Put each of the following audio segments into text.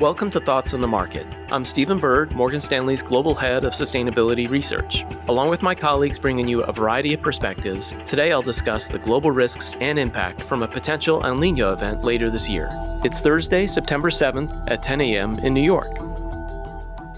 Welcome to Thoughts on the Market. I'm Stephen Bird, Morgan Stanley's Global Head of Sustainability Research. Along with my colleagues bringing you a variety of perspectives, today I'll discuss the global risks and impact from a potential El Niño event later this year. It's Thursday, September 7th at 10 a.m. in New York.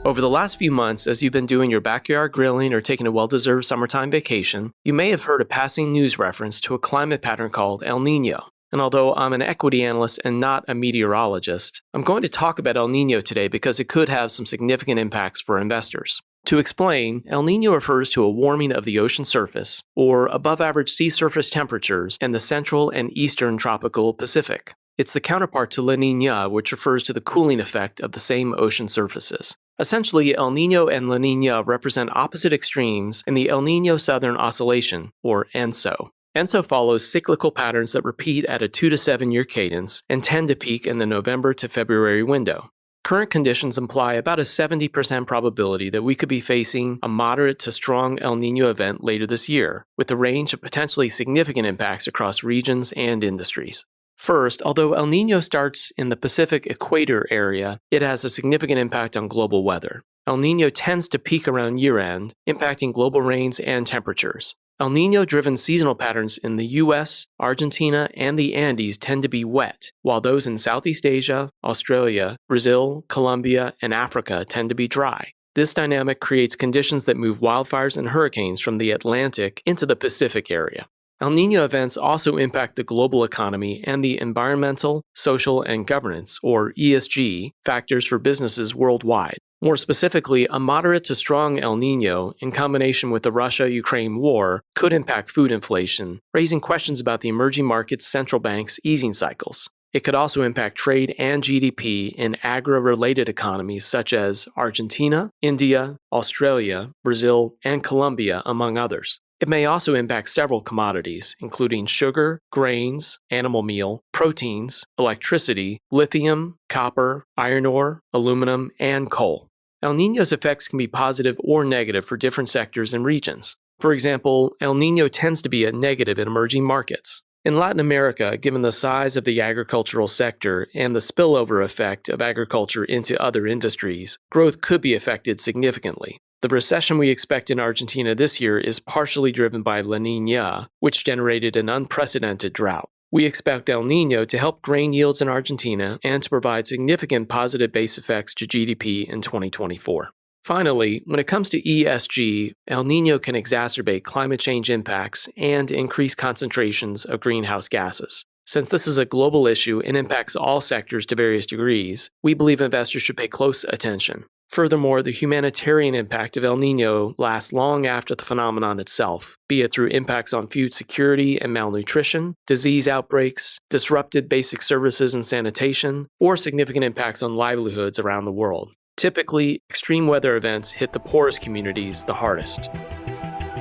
Over the last few months, as you've been doing your backyard grilling or taking a well-deserved summertime vacation, you may have heard a passing news reference to a climate pattern called El Niño. And although I'm an equity analyst and not a meteorologist, I'm going to talk about El Niño today because it could have some significant impacts for investors. To explain, El Niño refers to a warming of the ocean surface, or above-average sea surface temperatures in the central and eastern tropical Pacific. It's the counterpart to La Niña, which refers to the cooling effect of the same ocean surfaces. Essentially, El Niño and La Niña represent opposite extremes in the El Niño Southern Oscillation, or ENSO. ENSO follows cyclical patterns that repeat at a 2 to 7 year cadence and tend to peak in the November to February window. Current conditions imply about a 70% probability that we could be facing a moderate to strong El Niño event later this year, with a range of potentially significant impacts across regions and industries. First, although El Niño starts in the Pacific equator area, it has a significant impact on global weather. El Niño tends to peak around year-end, impacting global rains and temperatures. El Niño-driven seasonal patterns in the US, Argentina, and the Andes tend to be wet, while those in Southeast Asia, Australia, Brazil, Colombia, and Africa tend to be dry. This dynamic creates conditions that move wildfires and hurricanes from the Atlantic into the Pacific area. El Niño events also impact the global economy and the environmental, social, and governance, or ESG, factors for businesses worldwide. More specifically, a moderate to strong El Niño, in combination with the Russia-Ukraine war, could impact food inflation, raising questions about the emerging markets' central banks' easing cycles. It could also impact trade and GDP in agro-related economies such as Argentina, India, Australia, Brazil, and Colombia, among others. It may also impact several commodities, including sugar, grains, animal meal, proteins, electricity, lithium, copper, iron ore, aluminum, and coal. El Niño's effects can be positive or negative for different sectors and regions. For example, El Niño tends to be a negative in emerging markets. In Latin America, given the size of the agricultural sector and the spillover effect of agriculture into other industries, growth could be affected significantly. The recession we expect in Argentina this year is partially driven by La Niña, which generated an unprecedented drought. We expect El Niño to help grain yields in Argentina and to provide significant positive base effects to GDP in 2024. Finally, when it comes to ESG, El Niño can exacerbate climate change impacts and increase concentrations of greenhouse gases. Since this is a global issue and impacts all sectors to various degrees, we believe investors should pay close attention. Furthermore, the humanitarian impact of El Niño lasts long after the phenomenon itself, be it through impacts on food security and malnutrition, disease outbreaks, disrupted basic services and sanitation, or significant impacts on livelihoods around the world. Typically, extreme weather events hit the poorest communities the hardest.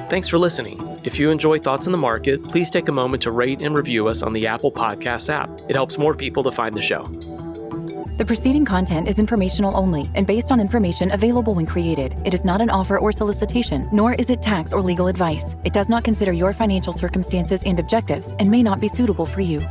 Thanks for listening. If you enjoy Thoughts on the Market, please take a moment to rate and review us on the Apple Podcasts app. It helps more people to find the show. The preceding content is informational only and based on information available when created. It is not an offer or solicitation, nor is it tax or legal advice. It does not consider your financial circumstances and objectives and may not be suitable for you.